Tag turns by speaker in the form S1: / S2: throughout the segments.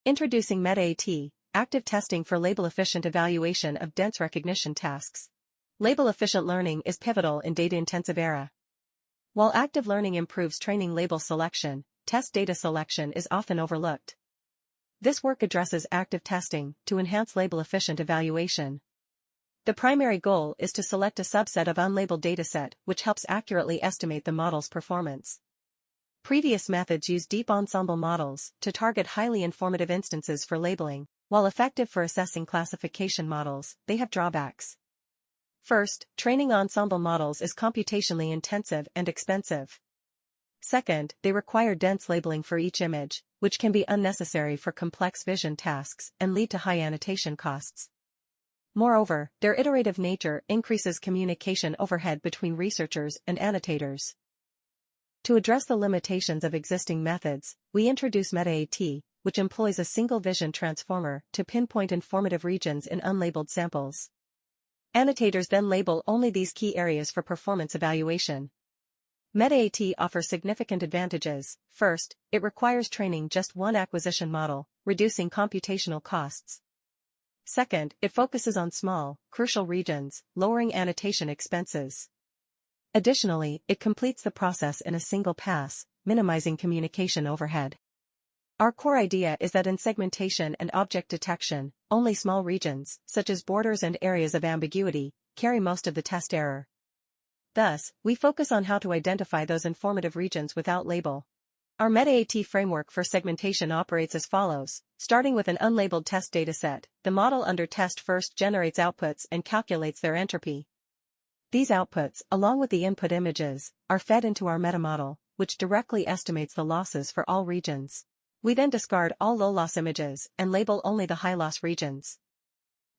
S1: Introducing MetaAT, active testing for label-efficient evaluation of dense recognition tasks. Label-efficient learning is pivotal in data-intensive era. While active learning improves training label selection, test data selection is often overlooked. This work addresses active testing to enhance label-efficient evaluation. The primary goal is to select a subset of unlabeled dataset which helps accurately estimate the model's performance. Previous methods use deep ensemble models to target highly informative instances for labeling. While effective for assessing classification models, they have drawbacks. First, training ensemble models is computationally intensive and expensive. Second, they require dense labeling for each image, which can be unnecessary for complex vision tasks and lead to high annotation costs. Moreover, their iterative nature increases communication overhead between researchers and annotators. To address the limitations of existing methods, we introduce MetaAT, which employs a single vision transformer to pinpoint informative regions in unlabeled samples. Annotators then label only these key areas for performance evaluation. MetaAT offers significant advantages. First, it requires training just one acquisition model, reducing computational costs. Second, it focuses on small, crucial regions, lowering annotation expenses. Additionally, it completes the process in a single pass, minimizing communication overhead. Our core idea is that in segmentation and object detection, only small regions, such as borders and areas of ambiguity, carry most of the test error. Thus, we focus on how to identify those informative regions without label. Our MetaAT framework for segmentation operates as follows. Starting with an unlabeled test dataset, the model under test first generates outputs and calculates their entropy. These outputs, along with the input images, are fed into our metamodel, which directly estimates the losses for all regions. We then discard all low-loss images and label only the high-loss regions.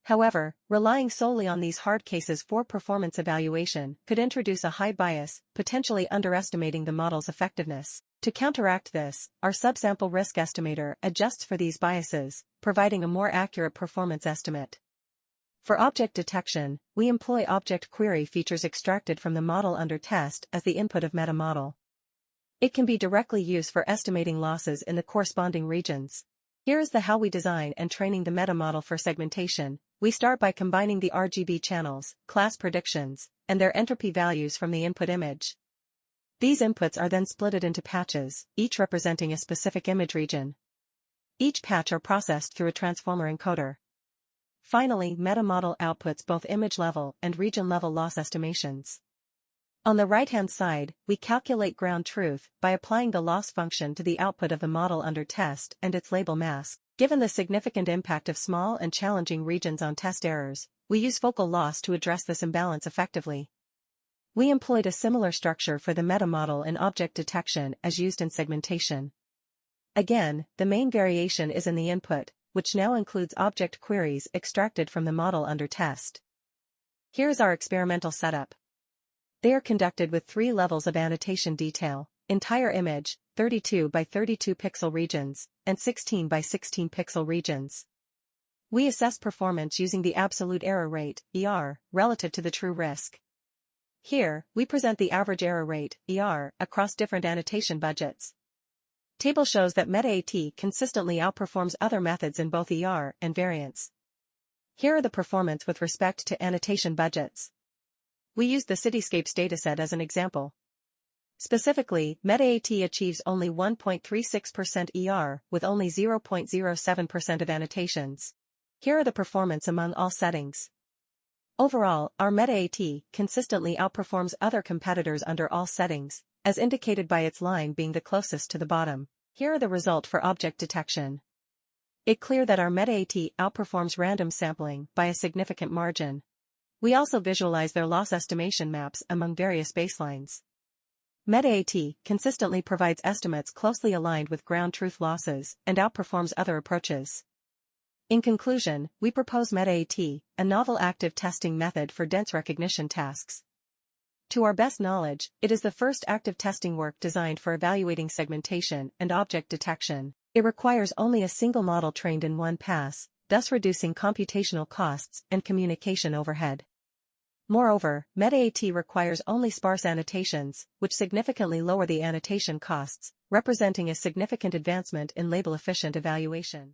S1: However, relying solely on these hard cases for performance evaluation could introduce a high bias, potentially underestimating the model's effectiveness. To counteract this, our subsample risk estimator adjusts for these biases, providing a more accurate performance estimate. For object detection, we employ object query features extracted from the model under test as the input of metamodel. It can be directly used for estimating losses in the corresponding regions. Here is the how we design and training the metamodel for segmentation. We start by combining the RGB channels, class predictions, and their entropy values from the input image. These inputs are then splitted into patches, each representing a specific image region. Each patch are processed through a transformer encoder. Finally, metamodel outputs both image-level and region-level loss estimations. On the right-hand side, we calculate ground truth by applying the loss function to the output of the model under test and its label mask. Given the significant impact of small and challenging regions on test errors, we use focal loss to address this imbalance effectively. We employed a similar structure for the metamodel in object detection as used in segmentation. Again, the main variation is in the input, which now includes object queries extracted from the model under test. Here's our experimental setup. They are conducted with 3 levels of annotation detail: entire image, 32 by 32 pixel regions, and 16 by 16 pixel regions. We assess performance using the absolute error rate, ER, relative to the true risk. Here, we present the average error rate, ER, across different annotation budgets. Table shows that MetaAT consistently outperforms other methods in both ER and variance. Here are the performance with respect to annotation budgets. We used the Cityscapes dataset as an example. Specifically, MetaAT achieves only 1.36% ER with only 0.07% of annotations. Here are the performance among all settings. Overall, our MetaAT consistently outperforms other competitors under all settings, as indicated by its line being the closest to the bottom. Here are the results for object detection. It's clear that our MetaAT outperforms random sampling by a significant margin. We also visualize their loss estimation maps among various baselines. MetaAT consistently provides estimates closely aligned with ground truth losses and outperforms other approaches. In conclusion, we propose MetaAT, a novel active testing method for dense recognition tasks. To our best knowledge, it is the first active testing work designed for evaluating segmentation and object detection. It requires only a single model trained in one pass, thus reducing computational costs and communication overhead. Moreover, MetaAT requires only sparse annotations, which significantly lower the annotation costs, representing a significant advancement in label-efficient evaluation.